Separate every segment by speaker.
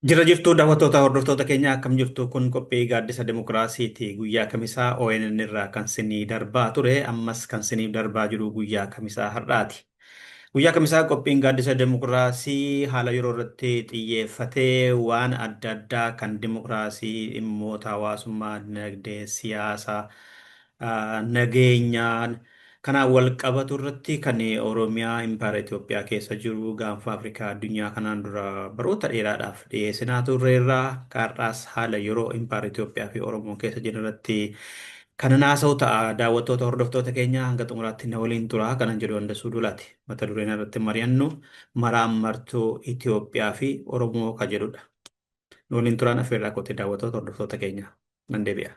Speaker 1: Jira jirtuu daawwattoota hordoftoota keenya akkam jirtu kun qophii gaaddisa dimokiraasiiti. Guyyaa kamisaa ONN irraa kan sinii darbaa ture ammas kan sinii darbaa jiru guyyaa kamisaa har'aati. Guyyaa kamisaa qophiin gaaddisa dimokiraasii haala yeroo irratti xiyyeeffatee waan adda addaa kan dimokiraasii dhimmoota hawaasummaa, dinagdee, siyaasaa, nageenyaan kanaan wal qabatu irratti kan Oromiyaa Impaayera Itoophiyaa keessa jiru gaanfa Afrikaa addunyaa kanaan dura baroota dheeraadhaaf dhiyeessinaa turre irraa har'aas haala yeroo Impaayera Itoophiyaa fi Oromoo keessa jiran irratti kan haasa'u ta'a. Daawwattoota hordoftoota keenya hanga xumuraatti na waliin tura kanan jedhu Handasuu Dulaati. Mata dureen irratti mari'annu maraan martuu Itoophiyaa fi Oromoo ka jedhudha. Nu waliin turaan affeerraa kootee daawwattoota hordoftoota keenya nan deebi'a.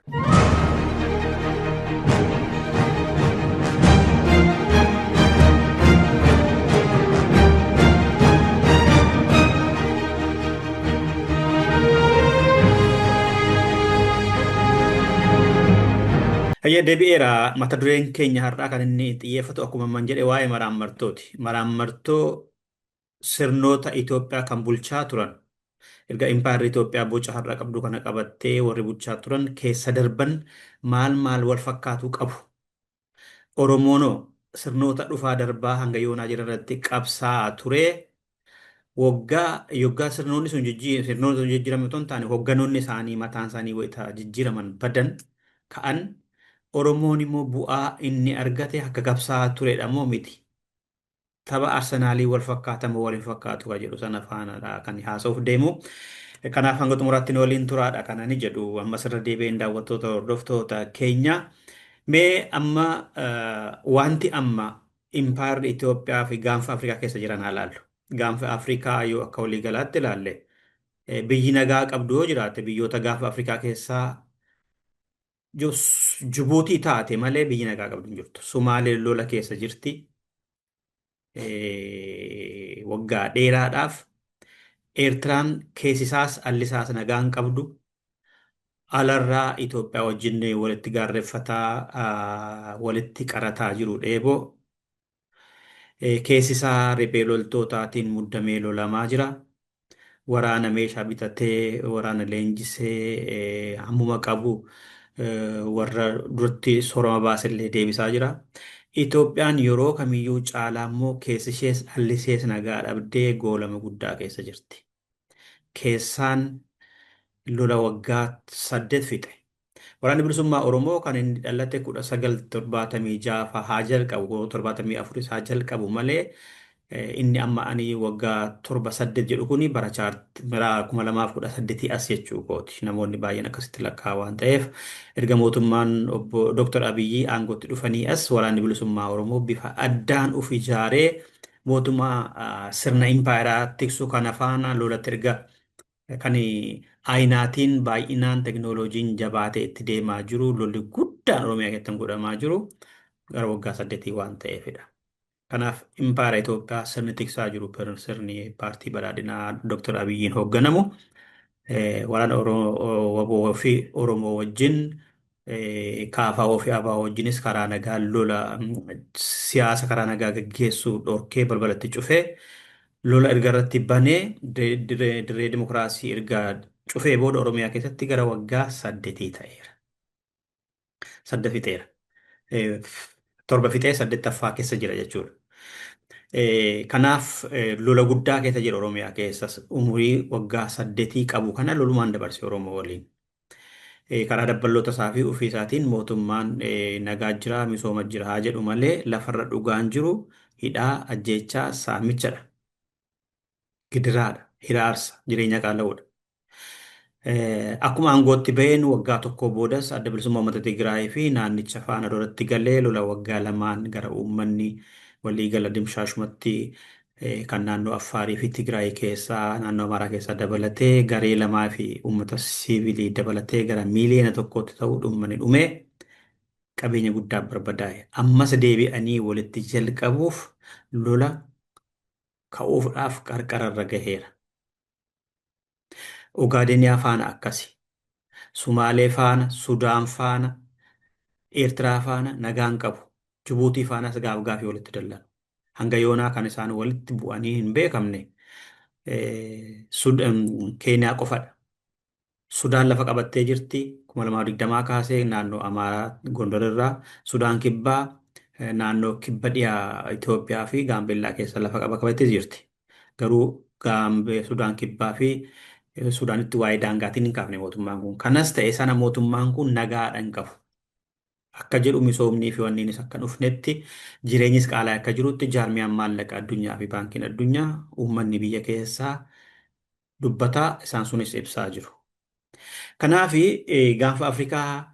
Speaker 1: Hayya deebi'eera mata dureen keenya har'aa kan inni xiyyeeffatu akkuma amman jedhe waa'ee maraan martooti. Maraan martoo sirnoota Itoophiyaa kan bulchaa turan erga impaayerri Itoophiyaa boca har'a qabdu kana qabattee warri bulchaa turan keessa darban maal wal fakkaatuu qabu. Oromoonoo sirnoota dhufaa darbaa hanga yoonaa jiran irratti qabsaa'aa ture. Yoggaa sirnoonni sun jijjiirame otoo hin taane hogganoonni isaanii mataan isaanii wayita jijjiiraman badan ka'an Oromoon immoo bu'aa inni argate akka qabsaa'aa turedha moo miti? Tapha Arsenaalii wal fakkaatamu wal hin fakkaatu kan jedhu sana faanadha kan haasa'uuf deemu. Kanaaf hanga xumuraatti nu waliin turaadha kan ani jedhu ammas irra deebi'een daawwattoota hordoftoota keenya. Mee amma wanti amma impaayerri Itoophiyaa fi gaanfa Afrikaa keessa jiran haa laallu. Gaanfa Afrikaa yoo akka waliigalaatti ilaalle biyyi nagaa qabdu yoo jiraate biyyoota gaanfa Afrikaa keessaa Jibuutii taate malee biyyi nagaa qabdu hin jirtu. Sumaaleen lola keessa jirti. Waggaa dheeraadhaaf. Eertiraan keessisaas allisaas nagaan qabdu. Alarraa Itoophiyaa wajjin walitti gaarreeffataa walitti qarataa jiru dheeboo. Keessisaa riphee loltootaatiin muddamee lolamaa jira. Waraana meeshaa bitatee waraana leenjisee hammuma qabu warra duratti soorama baasillee deebisaa jira. Itoophiyaan yeroo kamiyyuu caalaa immoo keessi ishees alli ishees nagaa dhabdee goolama guddaa keessa jirti. Keessaan lola waggaa 8 fixe. Waraanni bilisummaa Oromoo kan inni dhalate 1976 haa jalqabu 74 haa jalqabu malee inni amma ani waggaa 7-8 jedhu kuni bara 2018 as jechuu kooti. Namoonni baay'een akkasitti lakkaa'aa waan ta'eef erga mootummaan obbo Dr. Abiyyi aangootti dhufanii as waraanni bilisummaa Oromoo bifa addaan uf ijaaree mootummaa sirna impaayeraa tiksu kana faana lolatti erga kan aynaatiin baay'inaan teknooloojiin jabaatee itti deemaa jiru lolli guddaan Oromiyaa keessatti godhamaa jiru gara waggaa 8 waan ta'eefidha. Kanaaf impaayera Itoophiyaa sirni tiksaa jiru sirni paartii badhaadhinaa Dr. Abiyyiin hoogganamu waraana Waboo fi Oromoo wajjin KFO fi ABO wajjinis karaa nagaa lola siyaasa karaa nagaa gaggeessuu dhorkee balbalatti cufee lola erga irratti banee dirree dimokiraasii erga cufee booda Oromiyaa keessatti gara waggaa 8 ta'eera. 8 fixeera. 7 fixee 8ffaa keessa jira jechuudha. Kanaaf lola guddaa keessa jira Oromiyaa keessas umurii waggaa 8 qabu kana lolumaan dabarse Oromoo waliin. Karaa dabballoota isaa fi ofii isaatiin mootummaan nagaa jira misooma jira haa jedhu malee lafarra dhugaan jiru hidhaa ajjeechaa saamichadha. Gidiraadha. Hiraarsa jireenya qaala'uudha. Akkuma aangootti baheen waggaa tokko boodas adda bilisummaa uummata Tigraay fi naannicha faana duratti galee lola waggaa lamaan gara uummanni waliigala dimshaashumatti kan naannoo Affaarii fi Tigraay keessaa naannoo Amaaraa keessaa dabalatee garee lamaa fi uummata siivilii dabalatee gara miiliyoona tokkotti ta'uu uummanni dhumee qabeenya guddaa barbadaa'e. Ammas deebi'anii walitti jalqabuuf lola ka'uudhaaf qarqararra gaheera. Ogaadeniyaa faana akkasi. Sumaalee faana, Sudaan faana, Eertiraa faana nagaan qabu. Jibuutii faanas gaafii walitti dallanu. Hanga yoonaa kan isaan walitti bu'anii hin beekamne Keeniyaa qofadha. Sudaan lafa qabattee jirti. 2020 kaasee naannoo Amaaraa Gondor irraa Sudaan kibbaa naannoo kibba dhiyaa Itoophiyaa fi Gaambeellaa keessa lafa qabattee jirti. Garuu Sudaan kibbaa fi Sudaanitti waa'ee daangaatiin hin kaafne mootummaan kun. Kanas ta'e sana mootummaan kun nagaadha hin qabu. Akka jedhu misoomnii fi wanniinis akka dhufnetti jireenyis qaala'aa akka jirutti jaarmiyaan maallaqa addunyaa fi baankiin addunyaa uummanni biyya keessaa dubbataa isaan sunis ibsaa jiru. Kanaaf gaanfa Afrikaa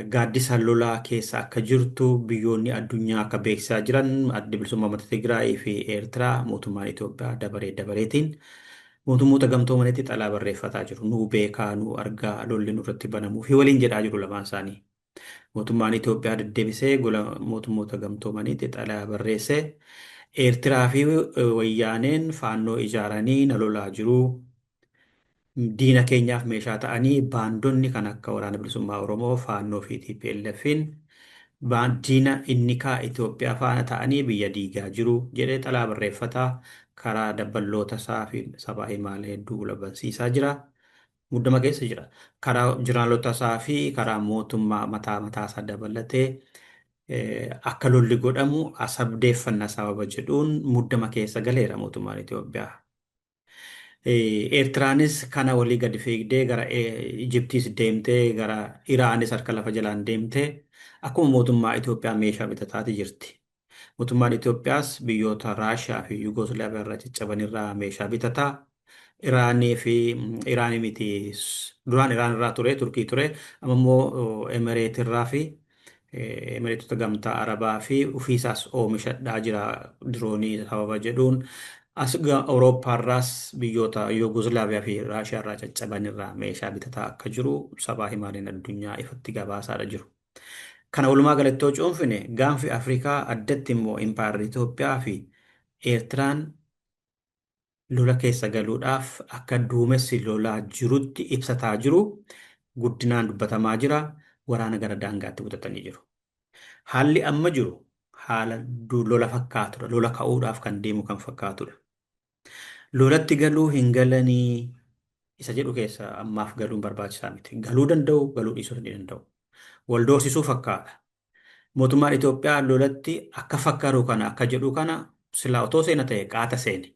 Speaker 1: gaaddisa lolaa keessa akka jirtu biyyoonni addunyaa akka beeksisaa jiran adda bilisummaa uummata Tigraay fi Eertiraa mootummaan Itoophiyaa dabaree dabareetiin mootummoota gamtoomanitti xalaa barreeffataa jiru. Nuu beekaa, nuu argaa, lolli nurratti banamuu fi waliin jedhaa jiru lamaan isaanii. Mootummaan Itoophiyaa deddeebisee gola mootummoota gamtoomanitti xalaa barreessee Eertiraa fi wayyaaneen faannoo ijaaranii na lolaa jiru. Diina keenyaaf meeshaa ta'anii baandonni kan akka waraana bilisummaa Oromoo faannoo fi TPLF'n diina inni kaa Itoophiyaa faana ta'anii biyya diigaa jiru jedhee xalaa barreeffataa karaa dabballoota isaa fi sabaa himaalee hedduu labansiisaa jira. Muddama keessa jira. Karaa jiraalota isaa fi karaa mootummaa mataa mataa isaa dabalatee akka lolli godhamu asabdeeffannaa sababa jedhuun muddama keessa galeera mootummaan Itoophiyaa. Eertiraanis kana walii gadi fiigdee gara Ijiptiis deemtee gara Iraanis harka lafa jalaan deemtee akkuma mootummaa Itoophiyaa meeshaa bitataati jirti. Mootummaan Itoophiyaas biyyoota Raashiyaa fi Yugoslaaviyaa irraa ciccaban irraa meeshaa bitataa. Iraanii fi Iraanii miti duraan Iraan irraa ture Turkii ture amma immoo Emireet irraa fi Emireetota gamtaa Arabaa fi ofiisaas oomishadhaa jira diroonii sababa jedhuun. As Awurooppaarraas biyyoota Yugoslaaviyaa fi Raashiyaa irraa caccaban irraa meeshaa bitataa akka jiru sabaa himaaleen addunyaa ifatti gabaasaadha jiru. Kana walumaa galatti cuunfine gaanfi Afrikaa addatti immoo impaayarri Itoophiyaa fi Eertiraan lola keessa galuudhaaf akka duumessi lolaa jirutti ibsataa jiru guddinaan dubbatamaa jira waraana gara daangaatti butatanii jiru. Haalli amma jiru haala lola fakkaatudha. Lola ka'uudhaaf kan deemu kan fakkaatudha. Lolatti galuu hin galanii isa jedhu keessa ammaaf galuun barbaachisaa miti. Galuu danda'u, galuu dhiisuu ni danda'u. Wal doorsisuu fakkaata. Mootummaan Itoophiyaa lolatti akka fakkaatu kana akka jedhu kana silaa otoo seena ta'e qaata seene.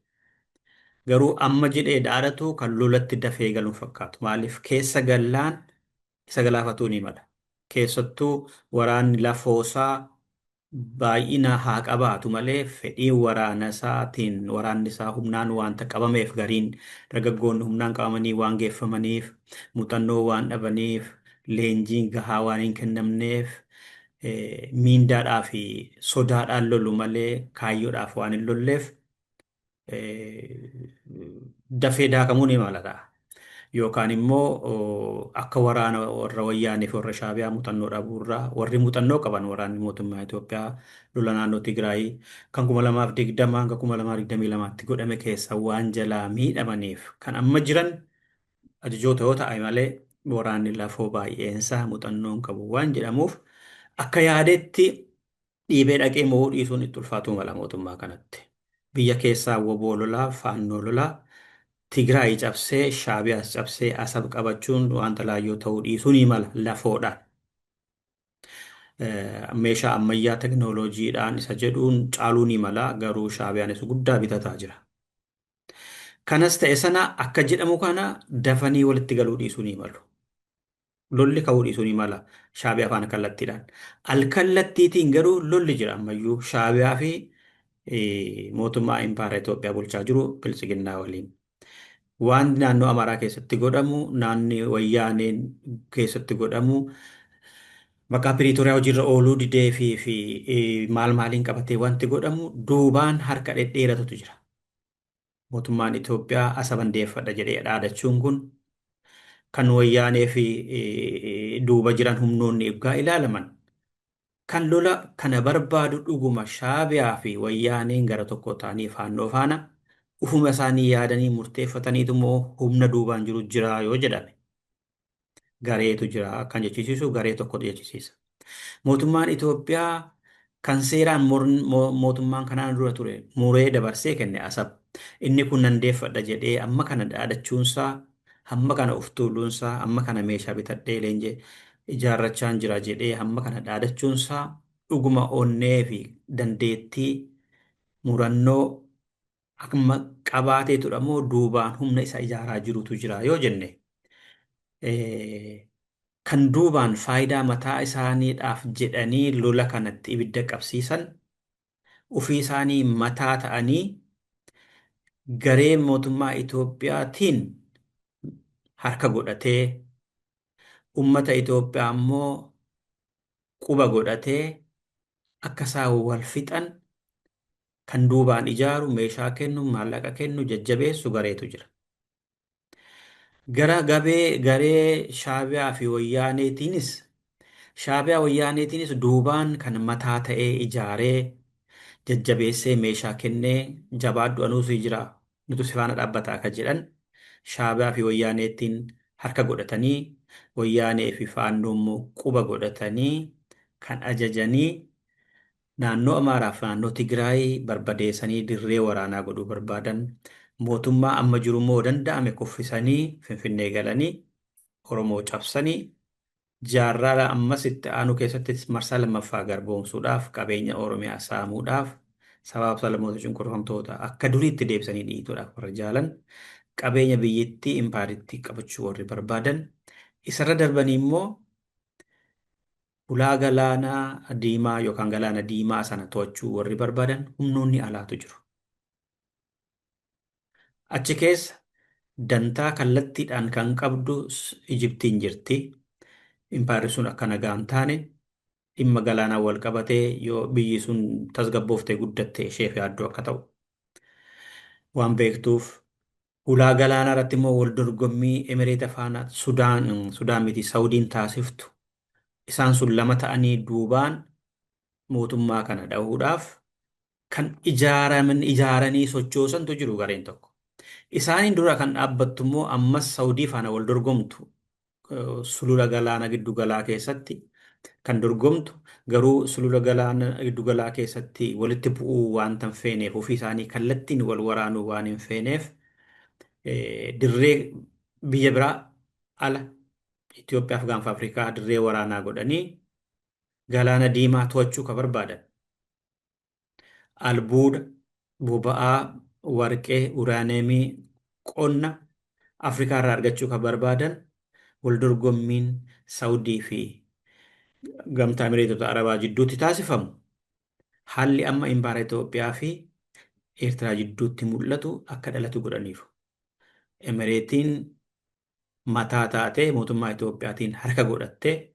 Speaker 1: Garuu amma jedhee dhaadhatu kan lolatti dafee galuun fakkaatu. Maaliif keessa gallaan isa galaafatuu ni mala. Keessattuu waraanni lafoosaa baay'ina haa qabaatu malee fedhii waraana isaatiin waraanni isaa humnaan waanta qabameef gariin dargaggoonni humnaan qabamanii waan geeffamaniif muuxannoo waan dhabaniif leenjiin gahaa waan hin kennamneef miindaadhaa fi sodaadhaan lolu malee kaayyoodhaaf waan hin lolleef dafee daakamuu ni mala ta'a. Yookaan immoo akka waraana warra wayyaanii fi warra shaabiyaa muuxannoo dhabuurraa warri muuxannoo qaban waraanni mootummaa Itoophiyaa lola naannoo Tigraay kan 2020 hanga 2022tti godhame keessa waan jalaa miidhamaniif kan amma jiran ajajoota yoo ta'e malee waraanni lafoo baay'eensaa muuxannoon qabu waan jedhamuuf akka yaadetti dhiibee dhaqee mo'uu dhiisuun itti ulfaatuu mala mootummaa kanatti. Biyya keessaa woboo lolaa faannoo lolaa. Tigraay cabsee shaabiyaas cabsee asab qabachuun wanta laayyoo ta'uu dhiisuu ni mala lafoodhaan. Meeshaa ammayyaa teknooloojiidhaan isa jedhuun caaluu ni mala garuu shaabiyaanis guddaa bitataa jira. Kanas ta'e sana akka jedhamu kana dafanii walitti galuu dhiisuu ni malu. Lolli ka'uu dhiisuu ni mala shaabiyaa faana kallattiidhaan. Alkallattiitiin garuu lolli jira ammayyuu shaabiyaa fi mootummaa impaayera Itoophiyaa bulchaa jiru bilchiginnaa waliin. Waan naannoo Amaaraa keessatti godhamu, naanni wayyaaneen keessatti godhamu, maqaa Piriitooriyaa hojiirra ooluu didee fi maal maaliin qabatee wanti godhamu duubaan harka dhedheeratutu jira. Mootummaan Itoophiyaa asaban deeffadha jedhee dhaadachuun kun kan wayyaanee fi duuba jiran humnoonni eeggaa ilaalaman. Kan lola kana barbaadu dhuguma shaabiyaa fi wayyaaneen gara tokko ta'anii faannoo faana. Ufuma isaanii yaadanii murteeffataniitu immoo humna duubaan jiru jira yoo jedhame. Gareetu jira kan jechisiisu garee tokkotu jechisiisa. Mootummaan Itoophiyaa kan seeraan mootummaan kanaan dura ture muree dabarsee kenne Asab. Inni kun nan deeffadha jedhee amma kana dhaadachuunsaa, hamma kana of tuuluunsaa, amma kana meeshaa bitadhee leenjee ijaarrachaan jira jedhee hamma kana dhaadachuunsaa dhuguma onnee fi dandeettii murannoo akkuma qabaateetudha moo duubaan humna isa ijaaraa jirutu jira yoo jenne kan duubaan faayidaa mataa isaaniidhaaf jedhanii lola kanatti ibidda qabsiisan ofii isaanii mataa ta'anii garee mootummaa Itoophiyaatiin harka godhatee ummata Itoophiyaa immoo quba godhatee akka isaan wal fixan kan duubaan ijaaru meeshaa kennu maallaqa kennu jajjabeessu gareetu jira. Gara garee Shaabiyaa fi Wayyaaneetiinis duubaan kan mataa ta'ee ijaaree jajjabeessee meeshaa kennee jabaadhu anuusu jira nutu si faana dhaabbataa akka jedhan Shaabiyaa fi Wayyaaneetiin harka godhatanii Wayyaanee fi faannoo immoo quba godhatanii kan ajajanii naannoo Amaaraa fi naannoo Tigraay barbadeessanii dirree waraanaa godhuu barbaadan mootummaa amma jiru immoo danda'ame kuffisanii Finfinnee galanii Oromoo cabsanii jaarraa ammas itti aanu keessatti marsaa lammaffaa garboomsuudhaaf qabeenya Oromiyaa saamuudhaaf sabaaf sablammoota cunqurfamtoota akka duriitti deebisanii dhiituudhaaf warra jaalan qabeenya biyyattii impaaritti qabachuu warri barbaadan isarra darbanii immoo ulaa galaanaa diimaa yookaan galaana diimaa sana to'achuu warri barbaadan humnoonni alaatu jiru. Achi keessa dantaa kallattiidhaan kan qabdu Ijiptiin jirti. Impaarri sun akka nagaan taane dhimma galaanaa wal qabatee yoo biyyi sun tasgabbooftee guddatte isheef yaaddoo akka ta'u waan beektuuf ulaa galaanaa irratti immoo wal dorgommii Emireeta faana Sudaan miti Saawudiin taasiftu. Isaan sun lama ta'anii duubaan mootummaa kana dhahuudhaaf kan ijaaranii sochoosantu jiru gareen tokko. Isaaniin dura kan dhaabbattu immoo ammas Saawudii faana wal dorgomtu sulula galaana giddu galaa keessatti kan dorgomtu garuu sulula galaana giddu galaa keessatti walitti bu'uu waan tan feeneef ofii isaanii kallattiin wal waraanuu waan hin feeneef dirree biyya biraa ala Itoophiyaa fi gaanfa Afrikaa dirree waraanaa godhanii galaana diimaa to'achuu ka barbaadan. Albuuda, boba'aa, warqee, uraaneemii, qonna Afrikaa irraa argachuu ka barbaadan wal dorgommiin Saawudii fi gamtaa Emireetota Arabaa jidduutti taasifamu. Haalli amma impaara Itoophiyaa fi Eertiraa jidduutti mul'atu akka dhalatu godhaniiru. Emireetiin mataa taatee mootummaa Itoophiyaatiin harka godhattee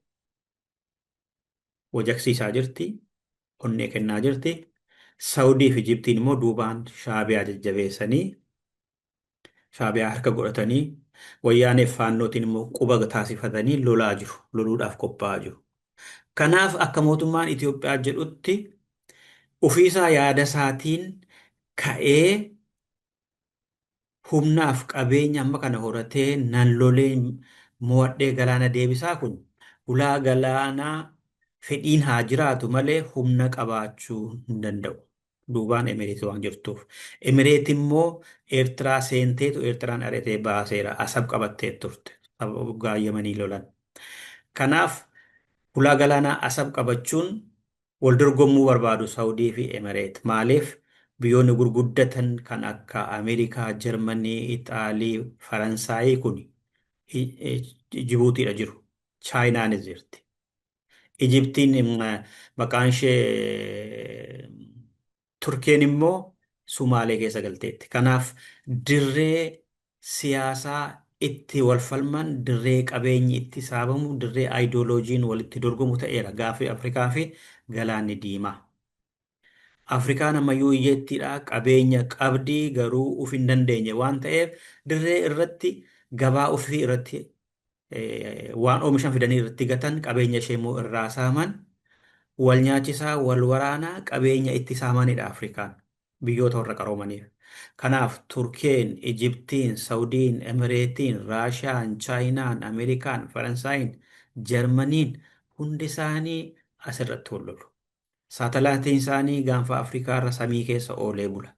Speaker 1: wajaqsiisaa jirti, onnee kennaa jirti. Saawudii fi Ijiptiin immoo duubaan Shaabiyaa jajjabeessanii Shaabiyaa harka godhatanii Wayyaanee fi faannootiin immoo quba taasifatanii lolaa jiru, loluudhaaf qophaa'aa jiru. Kanaaf akka mootummaan Itoophiyaa jedhutti ofiisaa yaada isaatiin ka'ee humnaaf qabeenya amma kana horatee nan lolee mo'adhee galaana deebisaa kun ulaa galaanaa fedhiin haa jiraatu malee humna qabaachuu hin danda'u. Duubaan Emireetii waan jirtuuf. Emireet immoo Eertiraa seenteetu Eertiraan ari'atee baaseera. Asab qabattee turte. Gaayyamanii lolan. Kanaaf ulaa galaanaa Asab qabachuun wal dorgommuu barbaadu Saawudii fi Emireet. Maaliif biyyoonni gurguddatan kan akka Ameerikaa, Jarmanii, Ixaalii, Faransaayii kun Jibuutiidha jiru. Chaayinaanis jirti. Ijiptiin maqaan ishee Turkeen immoo Sumaalee keessa galteetti. Kanaaf dirree siyaasaa itti wal falman, dirree qabeenyi itti saabamu, dirree aayidooloojiin walitti dorgomu ta'eera gaafii Afrikaa fi galaanni diimaa. Afrikaan ammayyuu iyyeettiidha qabeenya qabdii garuu uf hin dandeenye waan ta'eef dirree irratti gabaa ofii irratti waan oomishan fidanii irratti gatan qabeenya ishee immoo irraa saaman wal nyaachisaa wal waraanaa qabeenya itti saamanidha Afrikaan biyyoota warra qaroomaniif. Kanaaf Turkeen, Ijiptiin, Saawudiin, Emireetiin, Raashiyaan, Chaayinaan, Ameerikaan, Faransaayiin, Jarmaniin hundi isaanii asirratti wal lolu. Saatalaayitiin isaanii gaanfa Afrikaa irra samii keessa oolee bula.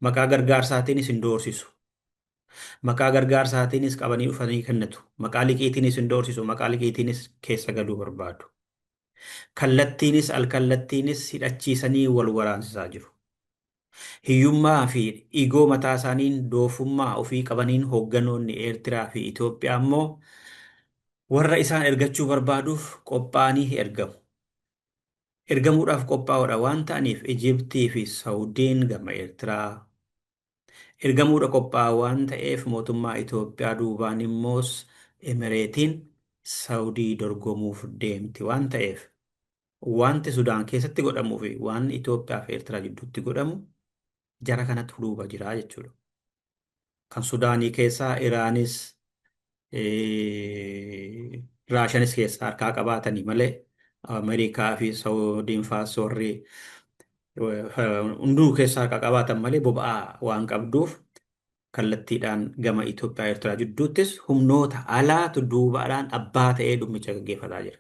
Speaker 1: Maqaa gargaarsaatiinis hin doorsisu. Maqaa gargaarsaatiinis qabanii dhufanii kennatu. Maqaa liqiitiinis hin doorsisu. Maqaa liqiitiinis keessa galuu barbaadu. Kallattiinis alkallattiinis hidhachiisanii wal waraansisaa jiru. Hiyyummaa fi dhiigoo mataa isaaniin doofummaa ofii qabaniin hoogganoonni Eertiraa fi Itoophiyaa immoo warra isaan ergachuu barbaaduuf qophaa'anii ergamu. Ergamuudhaaf qophaa'oodha waan ta'aniif Ijiptii fi Saawudiin gama Eertiraa. Ergamuudha qophaa'aa waan ta'eef mootummaa Itoophiyaa duubaan immoos Emireetiin Saawudii dorgomuuf deemti waan ta'eef wanti Sudaan keessatti godhamuu fi waan Itoophiyaa fi Eertiraa gidduutti godhamu jara kanatti duuba jira jechuudha. Kan Sudaanii keessaa Iraanis Raashanis keessaa harkaa qabaatanii malee Ameerikaa fi Saawudiin faas warri hunduu keessaa harkaa qabaatan malee boba'aa waan qabduuf kallattiidhaan gama Itoophiyaa Eertiraa jidduuttis humnoota alaatu duubaadhaan abbaa ta'ee dhummicha gaggeeffataa jira.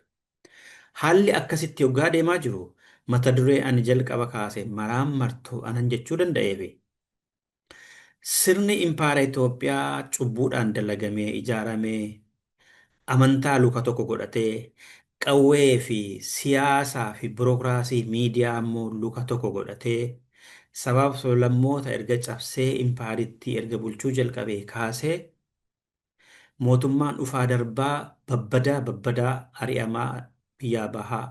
Speaker 1: Haalli akkasitti yoggaa deemaa jiru mata duree ani jalqaba kaase maraan martuu anan jechuu danda'eefi. Sirni impaara Itoophiyaa cubbuudhaan dalagamee ijaaramee amantaa luka tokko godhatee qawwee fi siyaasaa fi birookiraasii miidiyaa immoo luka tokko godhatee sabaaf sablammoota erga cabsee impaaritti erga bulchuu jalqabee kaasee mootummaan dhufaa darbaa babbadaa ari'amaa biyyaa bahaa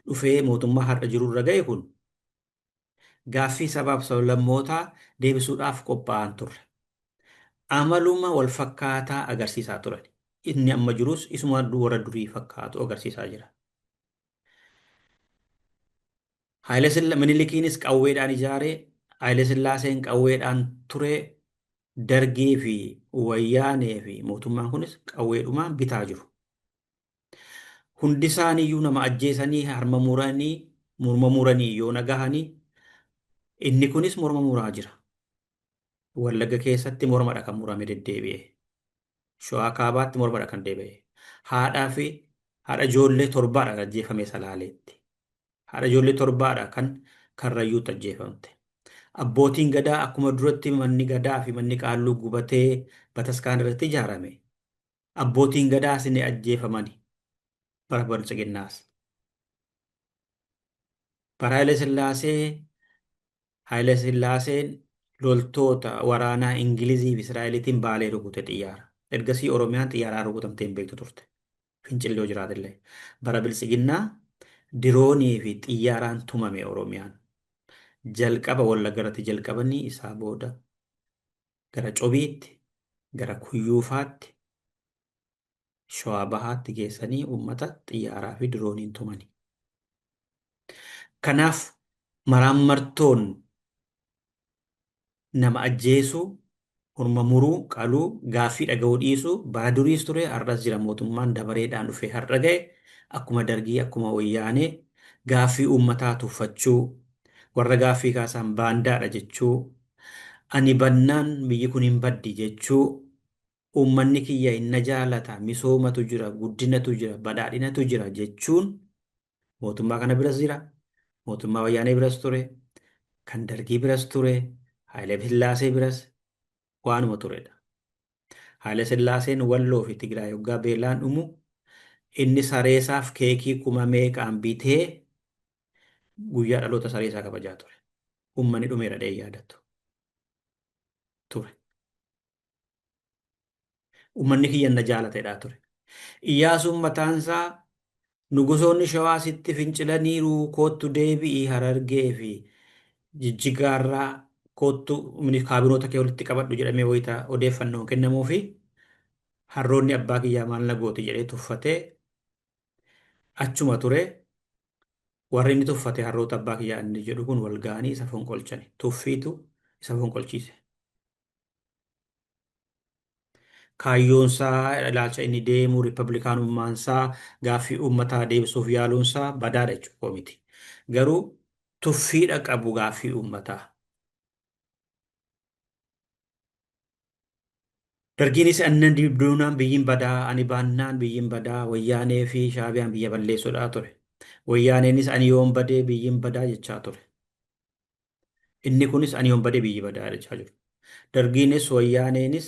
Speaker 1: dhufee mootummaa har'a jirurra ga'e kun gaaffii sabaaf sablammootaa deebisuudhaaf qophaa'an turre. Amaluma wal fakkaataa agarsiisaa turan. Inni amma jirus isuma warra durii fakkaatu agarsiisaa jira. Minilikiinis qawweedhaan ijaaree Haayile Sillaaseen qawweedhaan turee Dargii fi Wayyaanee fi mootummaan kunis qawweedhumaan bitaa jiru. Hundi isaaniiyyuu nama ajjeesanii harma muranii morma muranii yoo nagahanii inni kunis morma muraa jira. Wallagga keessatti mormadha kan murame deddeebi'e. Shawaa kaabaatti mormadha kan deebi'e. Haadhaa fi haadha ijoollee torbaadha kan ajjeefame Salaaleetti. Haadha ijoollee torbaadha kan Karrayyuutti ajjeefamte. Abbootiin gadaa akkuma duratti manni gadaa fi manni qaalluu gubatee bataskaan irratti ijaarame. Abbootiin gadaas ni ajjeefamani. Bara Biltsiginnaas. Bara Haayile Sillaaseen loltoota waraanaa Ingilizii fi Israa'eliitiin baalee rukute xiyyaara. Ergasii Oromiyaan xiyyaaraan rukutamtee hin beektu turte. Fincillee yoo jiraatillee. Bara Biltsiginnaa diroonii fi xiyyaaraan tumame Oromiyaan. Jalqaba Wallagga irratti jalqabanii isaa booda gara Cobiitti, gara Kuyyuufaatti, Shawaa Bahaatti geessanii uummata xiyyaaraa fi dirooniin tumani. Kanaaf maraan martoon nama ajjeesuu, horma muruu, qaluu, gaaffii dhaga'uu dhiisuu bara duriis ture har'as jira mootummaan dabareedhaan dhufee har'a ga'e akkuma Dargii akkuma Wayyaanee gaaffii uummataa tuffachuu warra gaaffii kaasan baandaadha jechuu ani bannaan biyyi kun hin baddi jechuu uummanni kiyya inna jaalata misoomatu jira guddinatu jira badhaadhinatu jira jechuun mootummaa kana biras jira mootummaa Wayyaanee biras ture kan Dargii biras ture Haayile Sillaasee biras waanuma turedha. Haayile Sillaaseen Walloo fi Tigraay yoggaa beelaan dhumu inni sareesaaf keekii kuma meeqaan bitee guyyaa dhaloota sareesaa kabajaa ture. Uummanni dhumeera dhee yaadattu ture. Uummanni kiyyanna jaalateedhaa ture. Iyyaasuun mataansaa nugusoonni Shawaasitti fincilaniiru koottu deebi'ii Harargee fi Jijjigaarraa koottu kaabinoota kee walitti qabadhu jedhamee wayita odeeffannoon kennamuu fi harroonni abbaa kiyyaa maal na gooti jedhee tuffatee achuma ture. Warri inni tuffate harroota abbaa kiyyaa inni jedhu kun wal ga'anii isa fonqolchani. Tuffiitu isa fonqolchiise. Kaayyoonsaa ilaalcha inni deemu riippablikaanummaansaa gaaffii uummataa deebisuuf yaaluunsaa badaadha jechuudha miti. Garuu tuffiidha qabu gaaffii uummataa. Dargiinis annan dibduunaan biyyiin badaa ani baannaan biyyiin badaa Wayyaanee fi Shaabiyaan biyya balleessuudhaa ture. Wayyaaneenis ani yoon badee biyyiin badaa jechaa ture. Inni kunis ani yoon badee biyyi badaa jechaa jiru. Dargiinis wayyaaneenis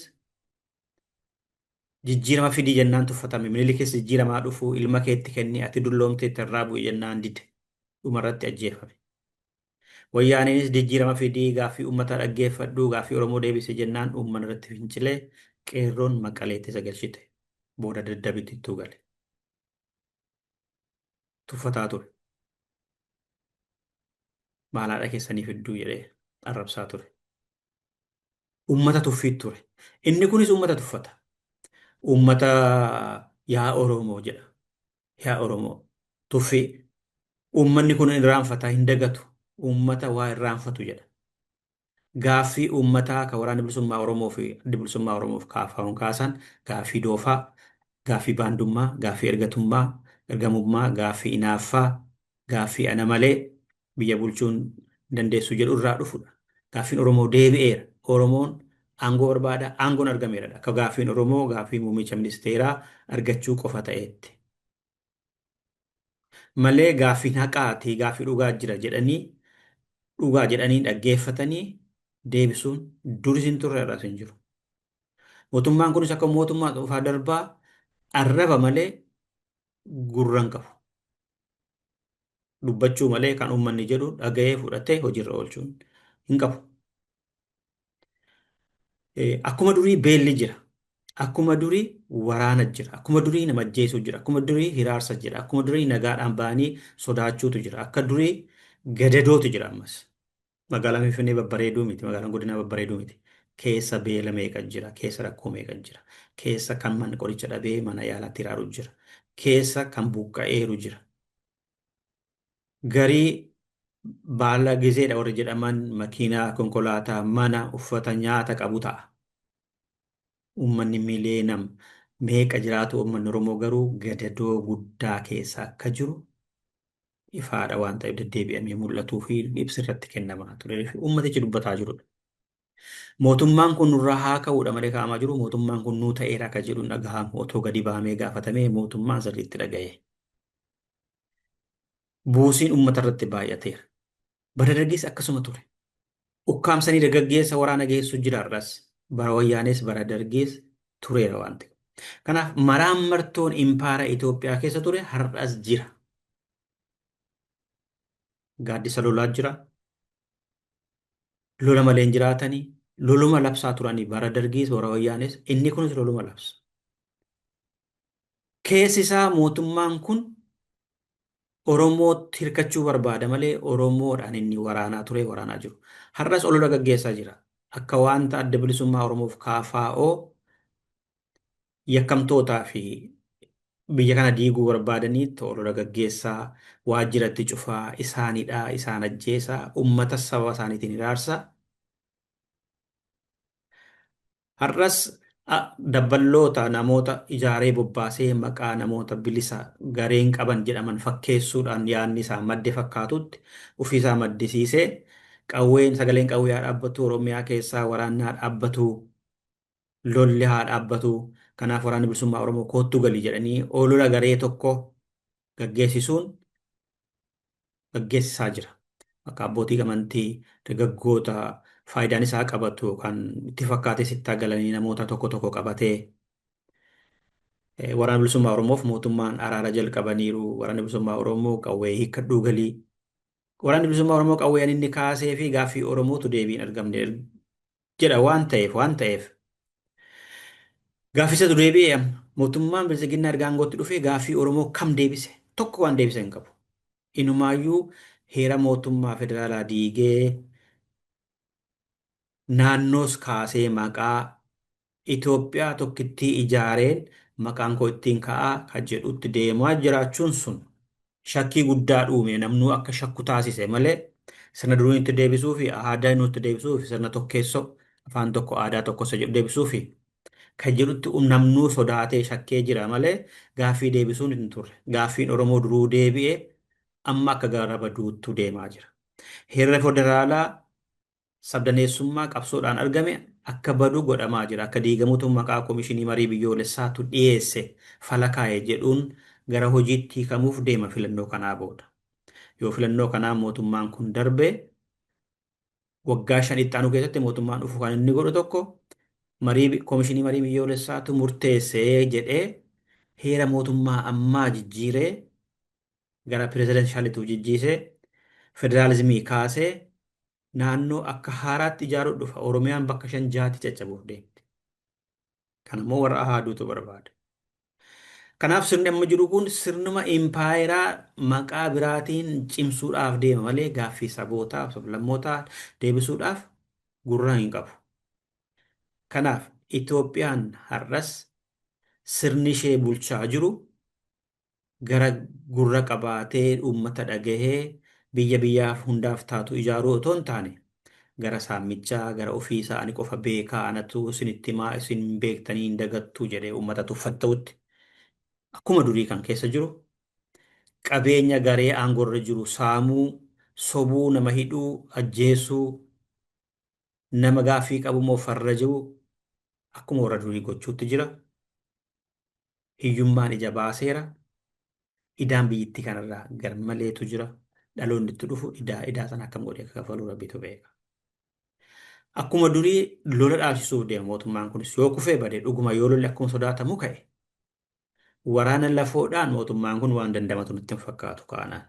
Speaker 1: jijjiirama fidii jennaan tuffatame. Minilikis jijjiiramaa dhufuu ilma keetti kennee ati dulloomtee irraa bu'e jennaan dide. Dhumarratti ajjeefame. Wayyaaneenis jijjiirama fidii gaaffii uummata dhaggeeffadhuu gaaffii Oromoo deebise jennaan uummanni irratti fincilee qeerroon maqaleetti sagalchite. Booda daddabitittuu gale. Tuffataa ture. Maalaadha keessanii fidduu jedhee arrabsaa ture. Uummata tuffiit ture. Inni kunis uummata tuffata. Uummata yaa Oromoo jedha. Yaa Oromoo. Tuffii. Uummanni kun irraanfataa hin dagatu. Uummata waa irraanfatu jedha. Gaaffii uummataa kan waraana bilisummaa Oromoo fi adda bilisummaa Oromoof kaafamuun kaasan gaaffii doofaa, gaaffii baandummaa, gaaffii ergatummaa, ergamummaa, gaaffii inaaffaa, gaaffii ana malee biyya bulchuun dandeessu jedhu irraa dhufudha. Gaaffiin Oromoo deebi'eera. Oromoon aangoo barbaada, aangoon argameera. Akka gaaffiin Oromoo gaaffii muummicha ministeeraa argachuu qofa ta'etti. Malee gaaffiin haqaatii gaaffii dhugaa jedhanii dhaggeeffatanii deebisuun duris hin turre irraas hin jiru. Mootummaan kunis akka mootummaa dhuunfaa darbaa arraba malee gurra hin qabu. Dubbachuu malee kan uummanni jedhu dhaga'ee fudhatee hojiirra oolchuun hin qabu. Akkuma durii beelli jira. Akkuma durii waraana jira. Akkuma durii nama ajjeesuu jira. Akkuma durii hiraarsa jira. Akkuma durii nagaadhaan ba'anii sodaachuutu jira. Akka durii gadadootu jira ammas. Magaalaan Finfinnee babbareeduu miti. Magaalaan godinaa babbareeduu miti. Keessa beela meeqa jira. Keessa rakkoo meeqa jira. Keessa kan manni qoricha dhabee mana yaalaatti hiraaru jira. Keessa kan buqqa'eeru jira. Garii baala gizeedha warri jedhaman makiinaa, konkolaataa, mana, uffata, nyaata qabu ta'a. Uummanni miliyeenam meeqa jiraatu uummanni Oromoo garuu gadadoo guddaa keessa akka jiru ifaadha waan ta'eef deddeebi'amee mul'atuu fi ibsi irratti kennamaa ture. Uummatichi dubbataa jirudha. Mootummaan kun nurraa haa ka'uudha malee kaa'amaa jiru. Mootummaan kun nuu ta'eera akka jedhu dhagahamu otoo gadi bahamee gaafatamee mootummaan sirriitti dhaga'e. Buusiin uummata irratti baay'ateera. Bara dargiis akkasuma ture. Ukkaamsanii dargaggeessa waraana geessu jiraarras bara wayyaanes bara dargiis tureera waan ta'eef. Kanaaf maraan martoon impaara Itoophiyaa keessa ture har'as jira. Gaaddisa lolaa jira. Lola malee hin jiraatanii. Loluma labsaa turanii bara dargiis bara wayyaanes inni kunis loluma labsa. Keessi isaa mootummaan kun Oromootti hirkachuu barbaada malee Oromoodhaan inni waraanaa ture waraanaa jiru. Har'as olola gaggeessaa jira. Akka wanta adda bilisummaa Oromoof KFO yakkamtootaa fi biyya kana diiguu barbaadaniitti olola gaggeessaa waajjiratti cufaa isaanidhaa isaan ajjeesaa uummata saba isaaniitiin hiraarsaa. Har'as dabballoota namoota ijaaree bobbaasee maqaa namoota bilisa gareen qaban jedhaman fakkeessuudhaan yaadni isaa madde fakkaatutti ofiisaa maddisiisee qawween sagaleen qawwee haa dhaabbatu Oromiyaa keessaa waraanni haa dhaabbatu lolli haa dhaabbatu kanaaf waraanni bilisummaa Oromoo koottu galii jedhanii olola garee tokko gaggeessisaa jira. Akka abbootii amantii dargaggoota faayidaan isaa qabatu kan itti fakkaate sittaa galanii namoota tokko tokko qabatee waraana bilisummaa Oromoof mootummaan araara jalqabaniiru. Waraana bilisummaa Oromoo qawwee hiikkadhuu galii. Waraanni bilisummaa Oromoo qawween inni kaasee fi gaaffii Oromootu deebiin argamne jedha waan ta'eef gaaffisatu deebi'ee mootummaan bilisiginnaa erga aangootti dhufee gaaffii Oromoo kam deebise tokko waan deebise hin qabu. Inumaayyuu heera mootummaa federaalaa diigee naannoos kaasee maqaa Itoophiyaa tokkittii ijaareen maqaan koo ittiin ka'aa kan jedhutti deemaa jiraachuun sun shakkii guddaa dhuume namnuu akka shakku taasise malee sirna durii nutti deebisuu fi aadaa nutti deebisuu fi sirna tokkeessoo afaan tokko aadaa tokko isa jedhu deebisuu fi kan jedhutti namnuu sodaatee shakkee jira malee gaaffii deebisuun hin turre. Gaaffiin Oromoo duruu deebi'ee amma akka gara baduutti deemaa jira. Heerri federaalaa sabdaneessummaa qabsoodhaan argame akka badu godhamaa jira. Akka diigamuutu maqaa Komishinii Marii Biyyoolessaatu dhiyeesse fala kaa'e jedhuun gara hojiitti hiikamuuf deema filannoo kanaa booda. Yoo filannoo kanaan mootummaan kun darbe waggaa 5 itti aanu keessatti mootummaan dhufu kan inni godhu tokko koomishinii marii biyyoolessaatu murteessee jedhee heera mootummaa ammaa jijjiiree gara pirezidenshaalitiif jijjiisee federaalizimii kaasee naannoo akka haaraatti ijaaruu dhufa. Oromiyaan bakka 5 caccabuuf deemti. Kan immoo warra ahaaduutu barbaada. Kanaaf sirni amma jiru kun sirnuma impaayeraa maqaa biraatiin cimsuudhaaf deema malee gaaffii sabootaaf sablammootaa deebisuudhaaf gurra hin qabu. Kanaaf Itoophiyaan har'as sirni ishee bulchaa jiru gara gurra qabaatee uummata dhagahee biyyaaf hundaaf taatu ijaaruu otoo hin taane gara saammichaa gara ofii isaanii qofa beekaa anatu isinitti himaa isin beektanii hin dagattuu jedhee uummata tuffatta'utti akkuma durii kan keessa jiru qabeenya garee aangorra jiru saamuu, sobuu, nama hidhuu, ajjeesuu, nama gaaffii qabu moo farra jiru akkuma warra durii gochuutti jira. Hiyyummaan ija baaseera. Idaan biyyittii kanarraa garmaleetu jira. Dhaloonni itti dhufu idaa sana akkam godhee akka kafaluu rabbitu beeka. Akkuma durii lola dhaabsisuuf deema mootummaan kunis yoo kufee badee dhuguma yoo lolli akkuma sodaatamu ka'e. Waraana lafoodhaan mootummaan kun waan dandamatu nutti hin fakkaatu kaanaan.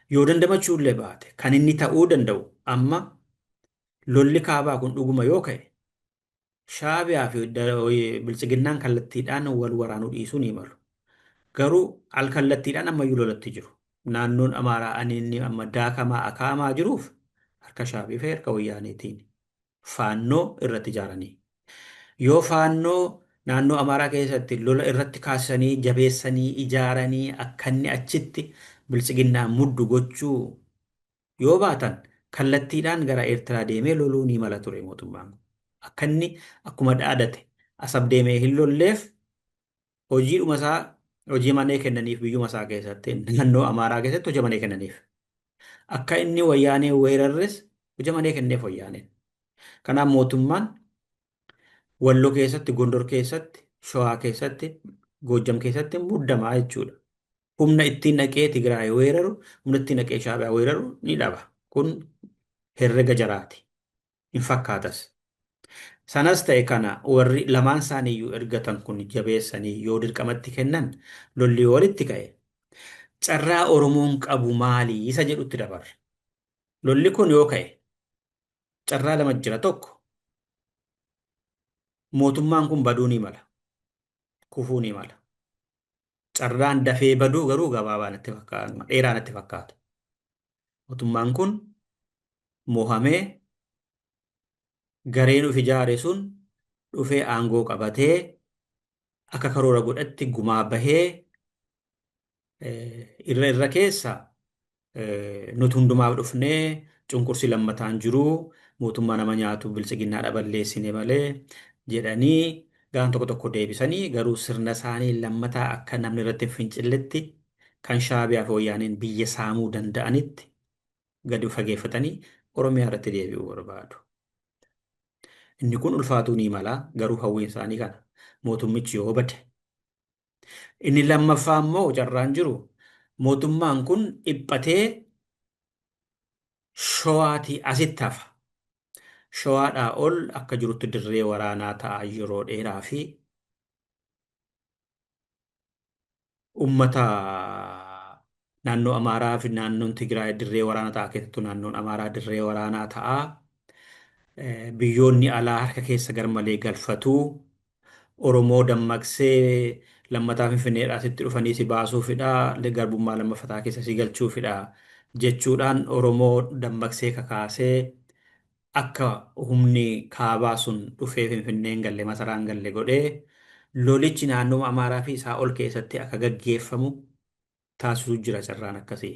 Speaker 1: Yoo dandamachuu illee baate kan inni ta'uu danda'u amma lolli kaabaa kun dhuguma yoo ka'e Shaabiyaa fi bilchiginnaan kallattiidhaan wal waraanuu dhiisuu ni malu. Garuu al kallattiidhaan ammayyuu lolatti jiru. Naannoon Amaaraa ani inni amma daakamaa akaamaa jiruuf harka Shaabii fi harka Wayyaaneetiin faannoo irratti ijaaranii. Yoo faannoo naannoo Amaaraa keessatti lola irratti kaasanii jabeessanii ijaaranii akka inni achitti bilchiginnaan muddu gochuu yoo baatan kallattiidhaan gara Eertiraa deemee loluu ni mala ture mootummaan kun. Akka inni akkuma dhaadate asab deemee hin lolleef hojiidhuma isaa hojii manee kennaniif biyyuma isaa keessatti naannoo Amaaraa keessatti hojii manee kennaniif. Akka inni Wayyaanee weerarres hojii manee kenneef Wayyaaneen. Kanaaf mootummaan Walloo keessatti, Gondor keessatti, Shawaa keessatti, Goojjam keessatti muddamaa jechuudha. Humna ittiin dhaqee Tigraay weeraru, humna ittiin dhaqee Shaabiyaa weeraru ni dhaba. Kun herrega jaraati. Hin fakkaatas. Sanas ta'e kana warri lamaan isaaniiyyuu ergatan kun jabeessanii yoo dirqamatti kennan lolli walitti ka'e. Carraa Oromoon qabu maali isa jedhutti dabarre. Lolli kun yoo ka'e carraa lama jira tokko mootummaan kun baduu ni mala. Kufuu ni mala. Carraan dafee baduu garuu gabaabaa natti fakkaata. Dheeraa natti fakkaata. Mootummaan kun mohamee gareen of ijaare sun dhufee aangoo qabatee akka karoora godhatti gumaa bahee irra keessa nuti hundumaaf dhufnee cunqursi lammataan jiru mootummaa nama nyaatu bilchiginnaadha balleessine malee jedhanii gaan tokko tokko deebisanii garuu sirna isaanii lammataa akka namni irratti hin fincilletti kan Shaabiyaa fi Wayyaaneen biyya saamuu danda'anitti gadi fageeffatanii Oromiyaa irratti deebi'uu barbaadu. Inni kun ulfaatuu ni mala garuu hawwiin isaanii kana mootummichi yoo bade. Inni lammaffaa immoo carraan jiru mootummaan kun dhiphatee Shawaatii asitti hafa. Shawaadhaa ol akka jirutti dirree waraanaa ta'aa yeroo dheeraa fi uummata naannoo Amaaraa fi naannoon Tigraay dirree waraanaa ta'aa keessattuu naannoon Amaaraa dirree waraanaa ta'aa. Biyyoonni alaa harka keessa garmalee galfatuu Oromoo dammaqsee lammataa Finfinneedhaa sitti dhufanii si baasuufidha garbummaa lammaffataa keessa si galchuufidha jechuudhaan Oromoo dammaqsee kakaasee akka humni kaabaa sun dhufee Finfinneen galle masaraan galle godhee lolichi naannoo Amaaraa fi isaa ol keessatti akka gaggeeffamu taasisuu jira carraan akkasii.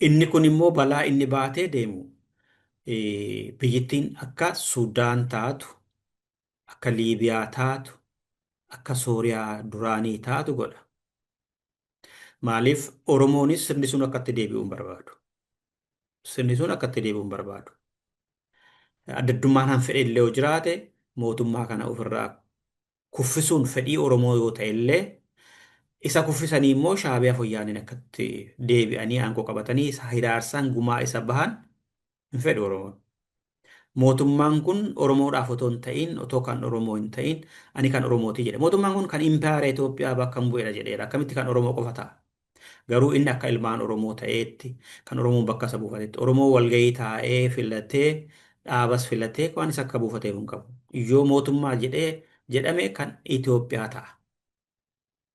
Speaker 1: Inni kun immoo balaa inni baatee deemu. Biyyittiin akka Sudaan taatu, akka Liibiyaa taatu, akka Sooriyaa duraanii taatu godha. Maaliif Oromoonis sirni sun akkatti deebi'uu hin barbaadu. Sirni sun akkatti deebi'uu hin barbaadu. Addaddummaan han fedhe illee yoo jiraate mootummaa kana ofirraa kuffisuun fedhii Oromoo yoo ta'e illee Isa kuffisanii immoo Shaabiyaa Foyyaaniin akkatti deebi'anii aangoo qabatanii isa hiraarsaan gumaa isa bahan hin fedhu Oromoon. Mootummaan kun Oromoodhaaf otoo hin ta'in, otoo kan Oromoo hin ta'in, ani kan Oromooti jedhe. Mootummaan kun kan impaayera Itoophiyaa bakka hin bu'edha jedheera. Akkamitti kan Oromoo qofa ta'a? Garuu inni akka ilmaan Oromoo ta'eetti, kan Oromoon bakka isa buufatetti, Oromoo walgahii taa'ee filatee, dhaabas filatee, waan isa akka buufatee hin qabu. Yoo mootummaa jedhame kan Itoophiyaa ta'a.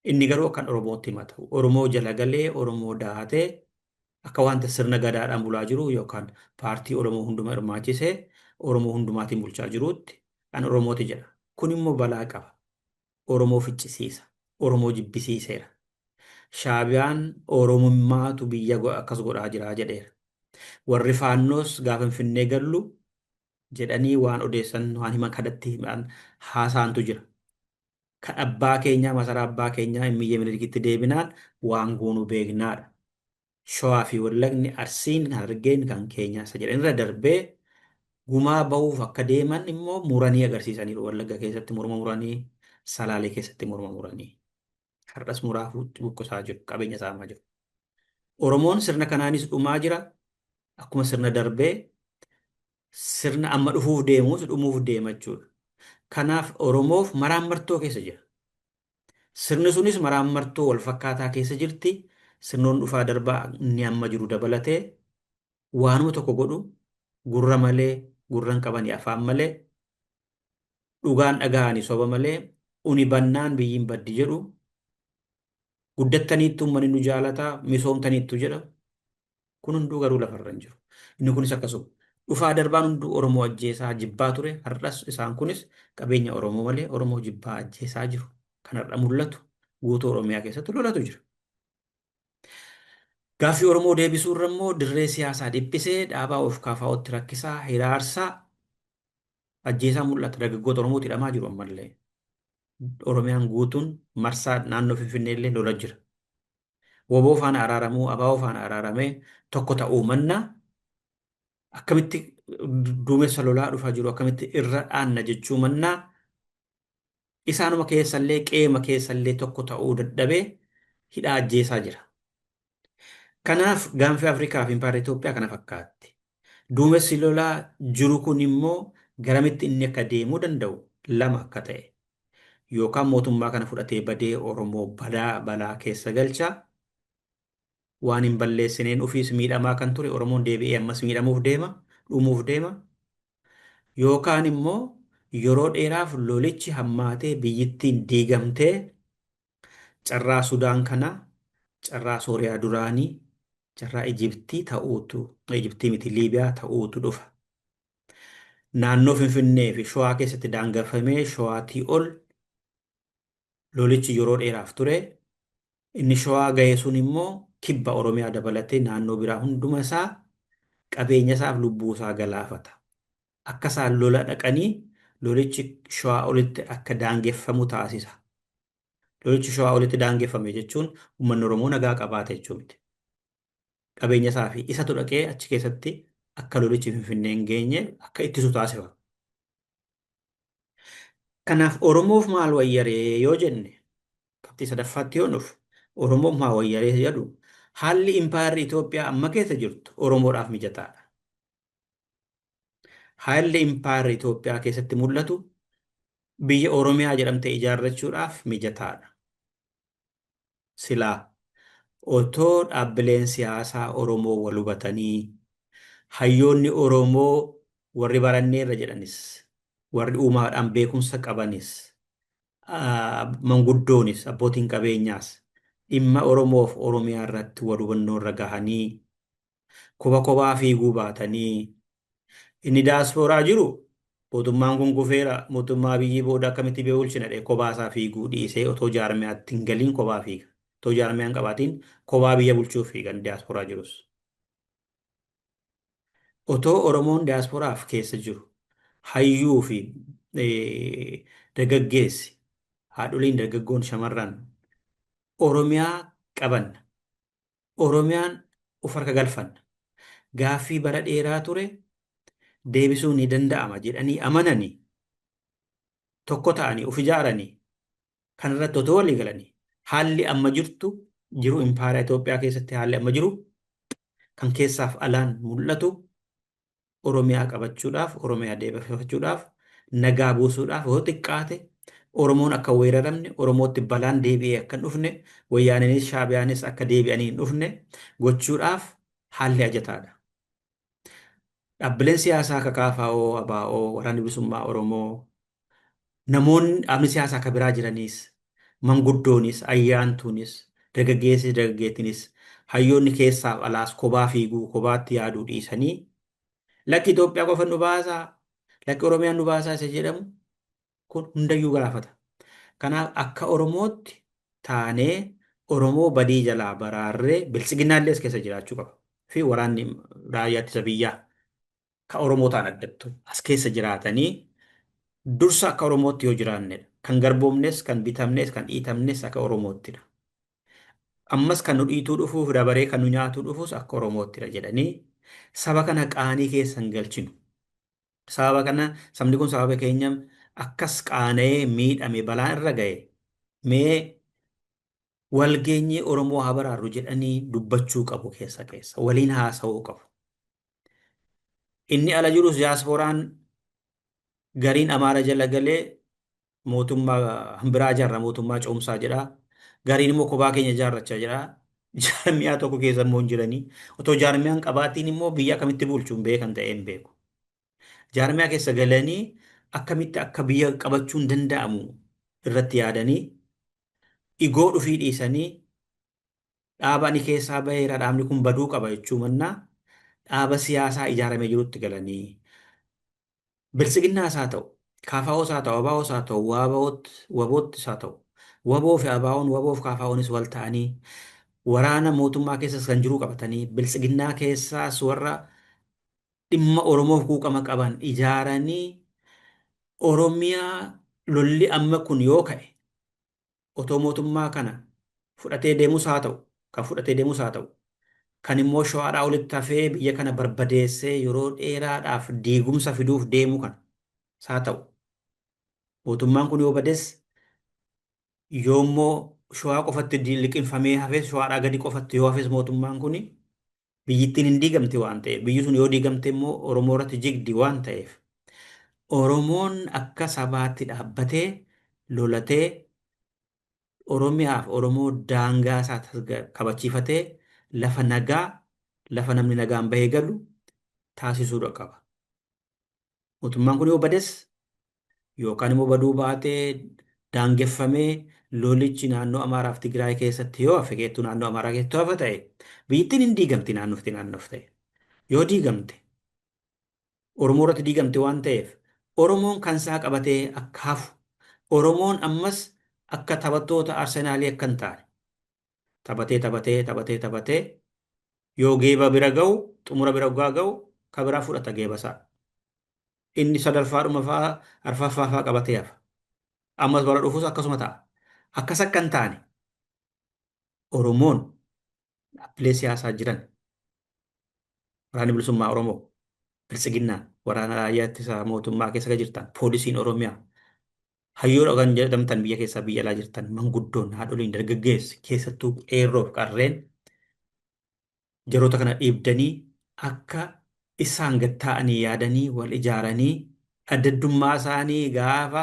Speaker 1: Inni garuu kan Oromootti himata. Oromoo jala galee, Oromoo dahatee, akka wanta sirna gadaadhaan bulaa jiru yookaan paartii Oromoo hunduma hirmaachisee Oromoo hundumaatiin bulchaa jiruutti kan Oromooti jedha. Kun immoo balaa qaba. Oromoo ficcisiisa. Oromoo jibbisiiseera. Shaabiyaan Oromummaatu biyya akkas godhaa jira jedheera. Warri faannoos gaafa Finfinnee gallu jedhanii waan odeessan waan himan kadhatti haasaantu jira. Kan abbaa keenyaa masaraa abbaa keenyaa hin miyyee Minilikitti deebinaan waan goonuu beeknaadha. Shawaa fi Wallagni Arsiin Harargeen kan keenyaa isa jedhan irra darbee gumaa bahuuf akka deeman immoo muranii agarsiisaniiru. Wallagga keessatti morma muranii, Salaalee keessatti morma muranii. Har'as muraaf buqqisaa jiru, qabeenya saamaa jiru. Oromoon sirna kanaanis dhumaa jira. Akkuma sirna darbee sirna amma dhufuuf deemus dhumuuf deema jechuudha. Kanaaf Oromoof maraan martoo keessa jira. Sirni sunis maraan martoo wal fakkaataa keessa jirti. Sirnoon dhufaa darbaa inni amma jiru dabalatee waanuma tokko godhu gurra malee, gurran qabanii afaan malee, dhugaan dhaga'anii soba malee, uni bannaan biyyiin baddi jedhu, guddattaniittu uummanni nu jaalataa, misoomtaniittu jedha. Kun hunduu garuu lafarra hin jiru. Inni kunis akkasuma. Dhufaa darbaan hunduu Oromoo ajjeesaa jibbaa ture. Har'as isaan kunis qabeenya Oromoo malee Oromoo jibbaa ajjeesaa jiru. Kan har'a mul'atu guutuu Oromiyaa keessatti lolatu jira. Gaaffii Oromoo deebisuu irra immoo dirree siyaasaa dhiphisee dhaabaa of kaafaa'utti rakkisaa hiraarsaa ajjeesaa mul'ata. Dargaggoota Oromooti hidhamaa jiru ammallee. Oromiyaan guutuun marsaa naannoo Finfinnee illee lola jira. Woboo faana araaramuu, abaaboo faana araaramee tokko ta'uu mannaa akkamitti duumessa lolaa dhufaa jiru, akkamitti irra dhaanna jechuu mannaa isaanuma keessallee qeema keessallee tokko ta'uu dadhabee hidhaa ajjeesaa jira. Kanaaf gaanfa Afrikaa fi impaayera Itoophiyaa kana fakkaatti. Duumessi lolaa jiru kun immoo garamitti inni akka deemuu danda'u lama akka ta'e. Yookaan mootummaa kana fudhatee badee Oromoo balaa keessa galchaa. Waan hin balleessineen ofiis miidhamaa kan ture Oromoon deebi'ee ammas miidhamuuf deema, dhumuuf deema. Yookaan immoo yeroo dheeraaf lolichi hammaatee biyyittiin diigamtee carraa Sudaan kanaa, carraa Sooriyaa duraanii, carraa Ijiptii ta'uutu, Ijiptii miti Liibiyaa ta'uutu dhufa. Naannoo Finfinnee fi Shawaa keessatti daangeffamee Shawaatii ol lolichi yeroo dheeraaf ture. Inni Shawaa ga'e sun immoo kibba Oromiyaa dabalatee naannoo biraa hunduma isaa qabeenya isaaf lubbuu isaa galaafata. Akka isaan lola dhaqanii lolichi Shawaa olitti akka daangeffamu taasisa. Lolichi Shawaa olitti daangeffame jechuun uummanni Oromoo nagaa qabaata jechuu miti. Qabeenya isaa fi isatu dhaqee achi keessatti akka lolichi Finfinnee hin geenye akka ittisu taasifa. Kanaaf Oromoof maal wayyaree yoo jenne qabxii sadaffaatti yoo nuuf Oromoof maal wayyaree jedhu haalli impaayerri Itoophiyaa amma keessa jirtu Oromoodhaaf mijataadha. Haalli impaayerri Itoophiyaa keessatti mul'atu biyya Oromiyaa jedhamte ijaarrachuudhaaf mijataadha. Silaa otoo dhaabbileen siyaasaa Oromoo wal hubatanii hayyoonni Oromoo warri baranneerra jedhanis warri uumaadhaan beekumsa qabanis manguddoonis abbootiin qabeenyaas dhimma Oromoof Oromiyaa irratti wal hubannoo irra gahanii kophaa fiiguu baatanii inni daaspooraa jiru mootummaan kun kufeera mootummaa biyyi booda akkamitti beekulchina dhee kophaasaa fiiguu dhiisee otoo jaarmiyaatti hin galiin kophaa fiiga. Otoo jaarmiyaan qabaatiin kophaa biyya bulchuuf fiigan diyaaspooraa jirus. Otoo Oromoon diyaaspooraaf keessa jiru hayyuu fi dargaggeessi haadholiin dargaggoon shamarran Oromiyaa qabanna. Oromiyaan of harka galfanna. Gaaffii bara dheeraa ture deebisuu ni danda'ama jedhanii amananii tokko ta'anii of ijaaranii kan irratti otoo walii galanii Haalli amma jiru impaayera Itoophiyaa keessatti haalli amma jiru kan keessaaf alaan mul'atu Oromiyaa qabachuudhaaf, Oromiyaa deebifachuudhaaf, nagaa buusuudhaaf yoo xiqqaate Oromoon akka weeraramne, Oromootti balaan deebi'ee akka hin dhufne, Wayyaaneenis Shaabiyaanis akka deebi'anii hin dhufne gochuudhaaf haalli ajataadha. Dhaabbileen siyaasaa akka KFO, ABO, Waraanni Bilisummaa Oromoo, namoonni dhaabni siyaasaa akka biraa jiranis, manguddoonis, ayyaantuunis, dargaggeessis, dargaggeettinis, hayyoonni keessaaf alaas kophaa fiiguu, kophaatti yaaduu dhiisanii lakki Itoophiyaa qofa nu baasaa, lakki Oromiyaan nu baasaa isa jedhamu kun hundayyuu gaafata. Kanaaf akka Oromootti taanee Oromoo badii jalaa baraarree biltsiginnaallee as keessa jiraachuu qaba. Fi waraanni raayyaa ittisa biyyaa kan Oromoo ta'an addattu as keessa jiraatanii dursa akka Oromootti yoo jiraannedha. Kan garboomnes, kan bitamnes, kan dhiitamnes akka Oromoottidha. Ammas kan nu dhiituu dhufuuf dabaree kan nu nyaatuu dhufus akka Oromoottidha jedhanii saba kana qaanii keessa hin galchinu. Sababa kana sabni kun sababa keenya akkas qaana'ee miidhame balaan irra ga'e mee walgeenyee Oromoo haa baraarru jedhanii dubbachuu qabu keessa keessa waliin haasa'uu qabu. Inni ala jirus diyaaspooraan gariin Amaara jala galee mootummaa biraa ijaarra mootummaa ce'umsaa jedhaa. Gariin immoo kophaa keenya ijaarrachaa jedhaa. Jaarmiyaa tokko keessa immoo hin jiranii. Otoo jaarmiyaan qabaatiin immoo biyya akkamitti bulchuun beekan ta'ee hin beeku. Jaarmiyaa keessa galanii akkamitti akka biyya qabachuun danda'amu irratti yaadanii igoo dhufii dhiisanii dhaaba ani keessaa baheera dhaabni kun baduu qaba jechuu mannaa dhaaba siyaasaa ijaaramee jirutti galanii biltsiginnaas haa ta'u, KFOs haa ta'u, ABOs haa ta'u, WBOs haa ta'u, WBO fi ABO'n, WBO fi KFO'nis wal ta'anii waraana mootummaa keessas kan jiru qabatanii biltsiginnaa keessaas warra dhimma Oromoof quuqama qaban ijaaranii Oromiyaa lolli amma kun yoo ka'e otoo mootummaa kana fudhatee deemus haa ta'u, kan fudhatee deemus haa ta'u, kan immoo shawaadhaa olitti hafee biyya kana barbadeessee yeroo dheeraadhaaf diigumsa fiduuf deemu kana haa ta'u. Mootummaan kun yoo bades yoommoo shawaa qofatti liqinfamee hafes shawaadhaa gadi qofatti yoo hafes mootummaan kun biyyittiin hin diigamte waan ta'eef biyyi sun yoo diigamte immoo Oromoo irratti jigdi waan ta'eef Oromoon akka sabaatti dhaabbatee lolatee Oromiyaaf Oromoo daangaa isaa kabachiifatee lafa nagaa lafa namni nagaan bahee galu taasisuudha qaba. Mootummaan kun yoo bades yookaan immoo baduu baatee daangeffamee lolichi naannoo Amaaraa fi Tigraay keessatti yoo hafe keettuu naannoo Amaaraa keessatti hafa ta'e biyyittiin hin diigamti naannoof ta'e. Yoo diigamte Oromoo irratti diigamte waan ta'eef Oromoon kan isaa qabatee akka hafu Oromoon ammas akka taphattoota Arsenaalii akka hin taane taphatee yoo geeba bira ga'u xumura bira ga'u kan biraa fudhata geeba isaa. Inni sadarfaadhuma fa'aa arfaffaa fa'aa qabatee hafa. Ammas bara dhufuus akkasuma ta'a. Akkas akka hin taane Oromoon dhaabbilee siyaasaa jiran waraanni bilisummaa Oromoo biltsiginnaa waraana raayyaa ittisa mootummaa keessa jirtan poolisiin Oromiyaa hayyoodha kan jedhamtan biyya keessaa biyya alaa jirtan manguddoon haadholiin dargaggeessi keessattuu qeerroof qarreen jaroota kana dhiibdanii akka isaan gad ta'anii yaadanii wal ijaaranii addaddummaa isaanii gaafa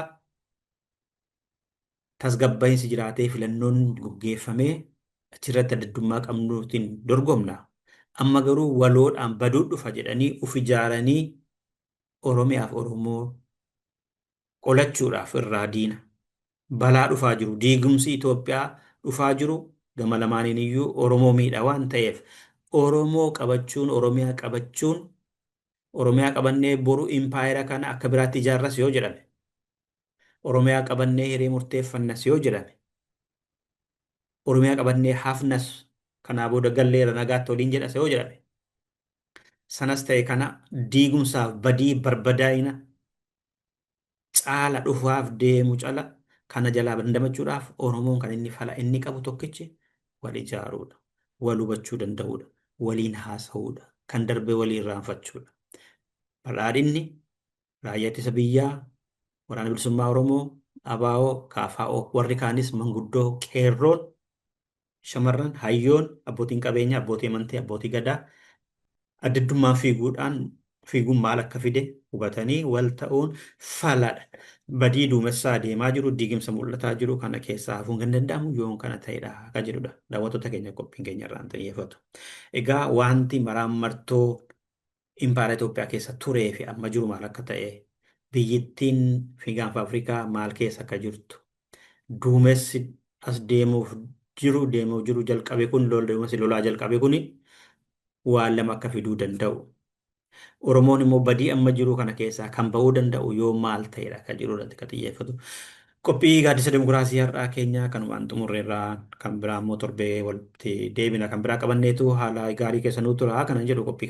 Speaker 1: tasgabbaa'insi jiraatee filannoon gaggeeffamee achirratti addaddummaa qabnuutiin dorgomna. Amma garuu waloodhaan baduu dhufa jedhanii uf ijaaranii Oromiyaaf Oromoo qolachuudhaaf irraa diina balaa dhufaa jiru diigumsi Itoophiyaa dhufaa jiru gama lamaaniin iyyuu Oromoo miidha waan ta'eef Oromoo qabachuun Oromiyaa qabachuun Oromiyaa qabannee boru impaayera kana akka biraatti ijaarras yoo jedhame Oromiyaa qabannee hiree murteeffannas yoo jedhame Oromiyaa qabannee hafnas kanaa booda galleera nagaatti waliin jedhas yoo jedhame sanas ta'e kana diigumsaaf badii barbadaa'ina caala dhufaaf deemu cala kana jalaa dandamachuudhaaf Oromoon kan inni fala inni qabu tokkichi wal ijaaruudha. Wal hubachuu danda'uudha. Waliin haasa'uudha. Kan darbe waliin raanfachuudha. Badhaadhinni raayyaa ittisa biyyaa waraana bilisummaa Oromoo ABO, KFO, warri kaanis manguddoo, qeerroon, shamarran, hayyoon, abbootiin qabeenyaa, abbootii amantii, abbootii gadaa addaddummaan fiiguun maal akka fide hubatanii wal ta'uun faladha. Badii duumessaa deemaa jiru, diigimsa mul'ataa jiru kana keessaa hafuun kan danda'amu yoon kana ta'edha kan jedhudha. Daawwattoota keenya qophiin keenya irraan xiyyeeffatu. Egaa wanti maraan martoo impaara Itoophiyaa keessa turee fi amma jiru maal akka ta'e, biyyittiin fiigaanfa Afrikaa maal keessa akka jirtu, duumessi as deemuuf jiru jalqabe kun duumessi lolaa jalqabe kun waan lama akka fiduu danda'u. Oromoon immoo badii amma jiru kana keessaa kan bahuu danda'u yoo maal ta'edha kan jiru irratti kan xiyyeeffatu. Qophii gaaddisa dimokiraasii har'aa keenya kan waan xumurreerraa kan biraa immoo torbee walitti deebina kan biraa qabanneetu haala gaarii keessa nuu tura kanan jedhu qophii